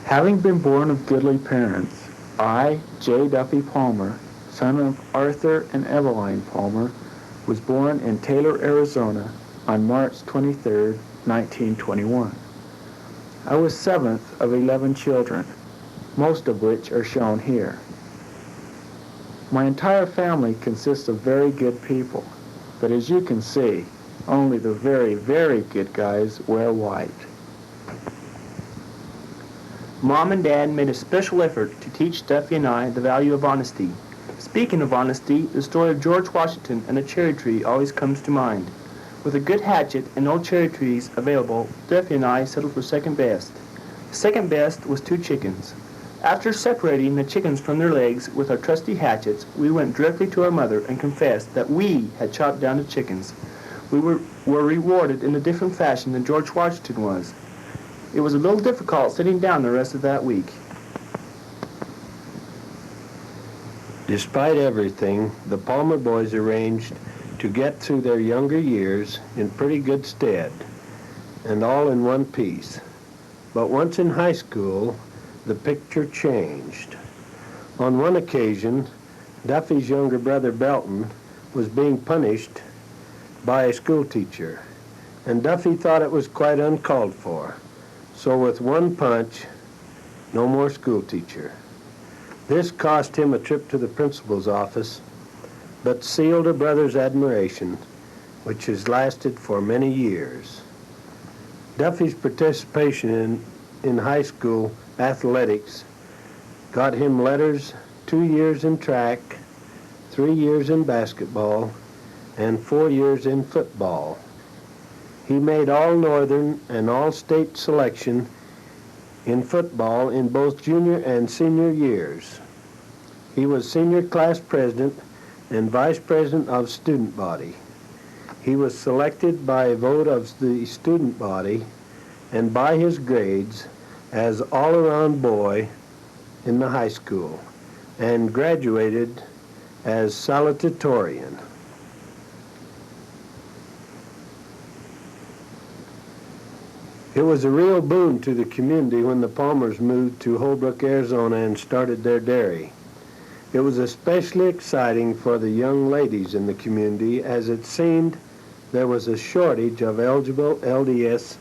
Having been born of goodly parents, I, J. Duffy Palmer, son of Arthur and Eveline Palmer, was born in Taylor, Arizona on March 23, 1921. I was seventh of 11 children, most of which are shown here. My entire family consists of very good people, but as you can see, only the very, very good guys wear white. Mom and Dad made a special effort to teach Duffy and I the value of honesty. Speaking of honesty, the story of George Washington and the cherry tree always comes to mind. With a good hatchet and no cherry trees available, Duffy and I settled for second best. Second best was 2 chickens. After separating the chickens from their legs with our trusty hatchets, we went directly to our mother and confessed that we had chopped down the chickens. We were rewarded in a different fashion than George Washington was. It was a little difficult sitting down the rest of that week. Despite everything, the Palmer boys arranged to get through their younger years in pretty good stead, and all in one piece. But once in high school, the picture changed. On one occasion, Duffy's younger brother Belton was being punished by a schoolteacher, and Duffy thought it was quite uncalled for. So with one punch, no more schoolteacher. This cost him a trip to the principal's office, but sealed a brother's admiration, which has lasted for many years. Duffy's participation in high school athletics got him letters 2 years in track, 3 years in basketball, and 4 years in football. He made all-Northern and all-state selection in football in both junior and senior years. He was senior class president and vice president of student body. He was selected by a vote of the student body and by his grades as all-around boy in the high school and graduated as salutatorian. It was a real boon to the community when the Palmers moved to Holbrook, Arizona and started their dairy. It was especially exciting for the young ladies in the community as it seemed there was a shortage of eligible LDS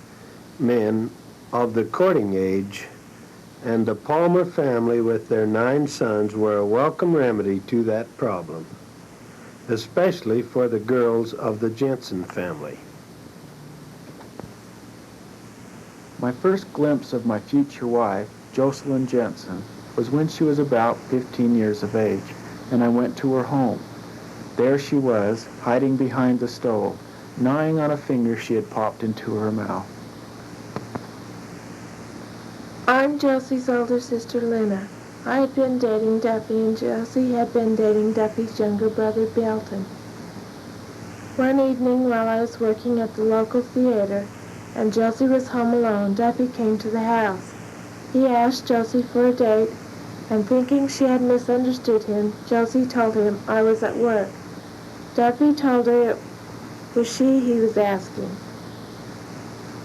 men of the courting age, and the Palmer family with their 9 sons were a welcome remedy to that problem, especially for the girls of the Jensen family. My first glimpse of my future wife, Jocelyn Jensen, was when she was about 15 years of age, and I went to her home. There she was, hiding behind the stove, gnawing on a finger she had popped into her mouth. I'm Josie's older sister, Lena. I had been dating Duffy, and Josie had been dating Duffy's younger brother, Belton. One evening while I was working at the local theater, and Josie was home alone, Duffy came to the house. He asked Josie for a date, and thinking she had misunderstood him, Josie told him I was at work. Duffy told her it was she he was asking.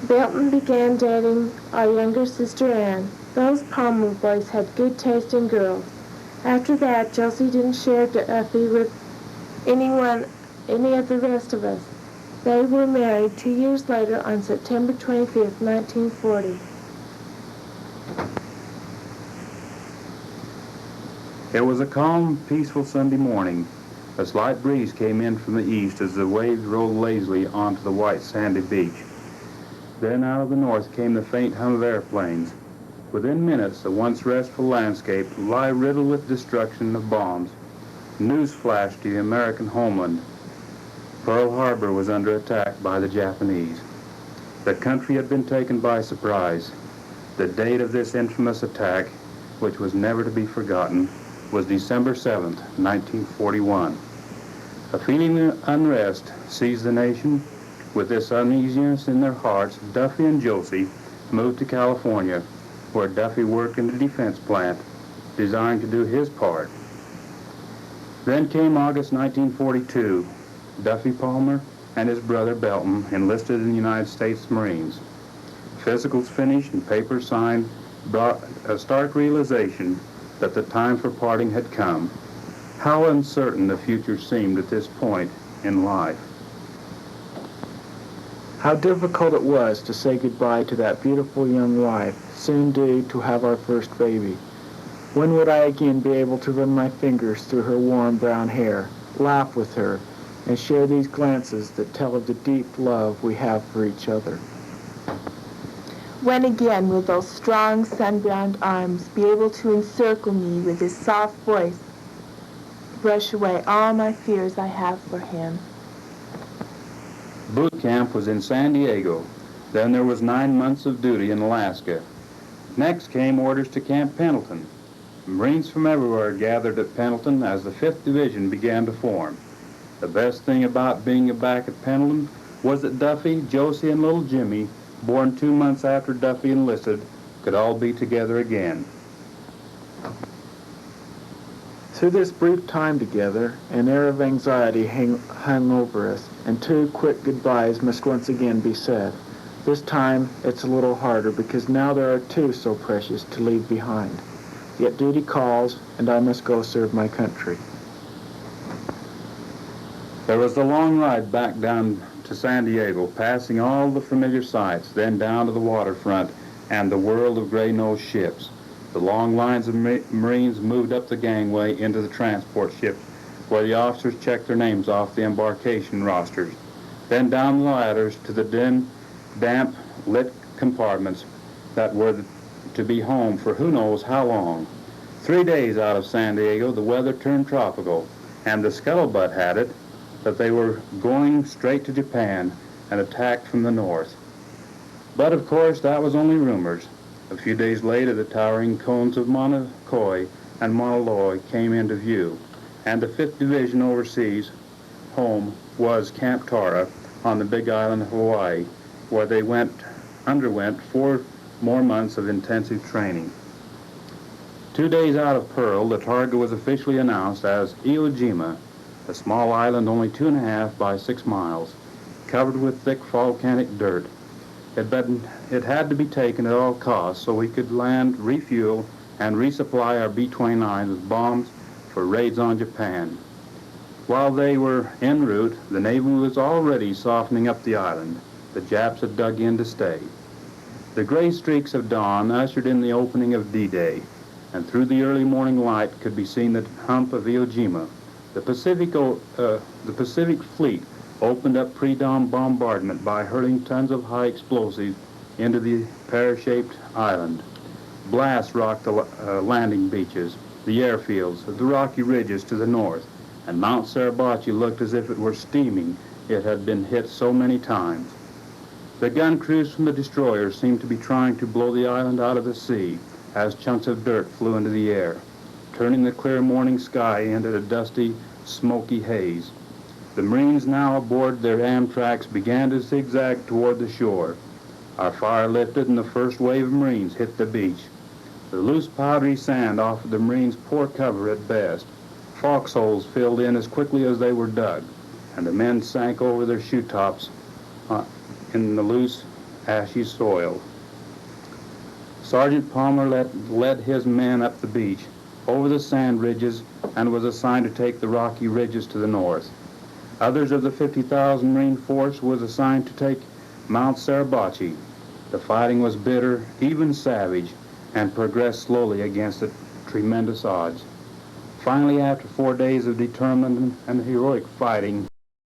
Belton began dating our younger sister Anne. Those Palmer boys had good taste in girls. After that, Josie didn't share Duffy with any of the rest of us. They were married 2 years later on September 25th, 1940. It was a calm, peaceful Sunday morning. A slight breeze came in from the east as the waves rolled lazily onto the white sandy beach. Then out of the north came the faint hum of airplanes. Within minutes, the once restful landscape lay riddled with destruction of bombs. News flashed to the American homeland. Pearl Harbor was under attack by the Japanese. The country had been taken by surprise. The date of this infamous attack, which was never to be forgotten, was December 7th, 1941. A feeling of unrest seized the nation. With this uneasiness in their hearts, Duffy and Josie moved to California, where Duffy worked in the defense plant, designed to do his part. Then came August 1942. Duffy Palmer and his brother Belton enlisted in the United States Marines. Physicals finished and papers signed, brought a stark realization that the time for parting had come. How uncertain the future seemed at this point in life. How difficult it was to say goodbye to that beautiful young wife, soon due to have our first baby. When would I again be able to run my fingers through her warm brown hair, laugh with her, and share these glances that tell of the deep love we have for each other? When again will those strong sun-browned arms be able to encircle me with his soft voice, brush away all my fears I have for him? Boot camp was in San Diego. Then there was 9 months of duty in Alaska. Next came orders to Camp Pendleton. Marines from everywhere gathered at Pendleton as the 5th Division began to form. The best thing about being back at Pendleton was that Duffy, Josie, and little Jimmy, born 2 months after Duffy enlisted, could all be together again. Through this brief time together, an air of anxiety hung over us, and 2 quick goodbyes must once again be said. This time, it's a little harder because now there are 2 so precious to leave behind. Yet duty calls, and I must go serve my country. There was the long ride back down to San Diego, passing all the familiar sights, then down to the waterfront and the world of gray-nosed ships. The long lines of Marines moved up the gangway into the transport ships, where the officers checked their names off the embarkation rosters. Then down the ladders to the damp, lit compartments that were to be home for who knows how long. 3 days out of San Diego, the weather turned tropical, and the scuttlebutt had it that they were going straight to Japan and attack from the north. But of course, that was only rumors. A few days later, the towering cones of Mauna Kea and Mauna Loa came into view, and the 5th Division overseas home was Camp Tara on the Big Island of Hawaii, where they underwent 4 more months of intensive training. 2 days out of Pearl, the target was officially announced as Iwo Jima, a small island only 2.5 by 6 miles, covered with thick volcanic dirt. It had to be taken at all costs so we could land, refuel, and resupply our B-29s with bombs for raids on Japan. While they were en route, the Navy was already softening up the island. The Japs had dug in to stay. The gray streaks of dawn ushered in the opening of D-Day, and through the early morning light could be seen the hump of Iwo Jima. The Pacific Fleet opened up pre-dawn bombardment by hurling tons of high explosives into the pear-shaped island. Blasts rocked the landing beaches, the airfields, the rocky ridges to the north, and Mount Suribachi looked as if it were steaming. It had been hit so many times. The gun crews from the destroyers seemed to be trying to blow the island out of the sea as chunks of dirt flew into the air, turning the clear morning sky into a dusty, smoky haze. The Marines now aboard their Amtraks began to zigzag toward the shore. Our fire lifted and the first wave of Marines hit the beach. The loose powdery sand offered the Marines poor cover at best. Foxholes filled in as quickly as they were dug, and the men sank over their shoe tops in the loose, ashy soil. Sergeant Palmer led his men up the beach, over the sand ridges, and was assigned to take the rocky ridges to the north. Others of the 50,000 Marine force was assigned to take Mount Suribachi. The fighting was bitter, even savage, and progressed slowly against the tremendous odds. Finally, after 4 days of determined and heroic fighting,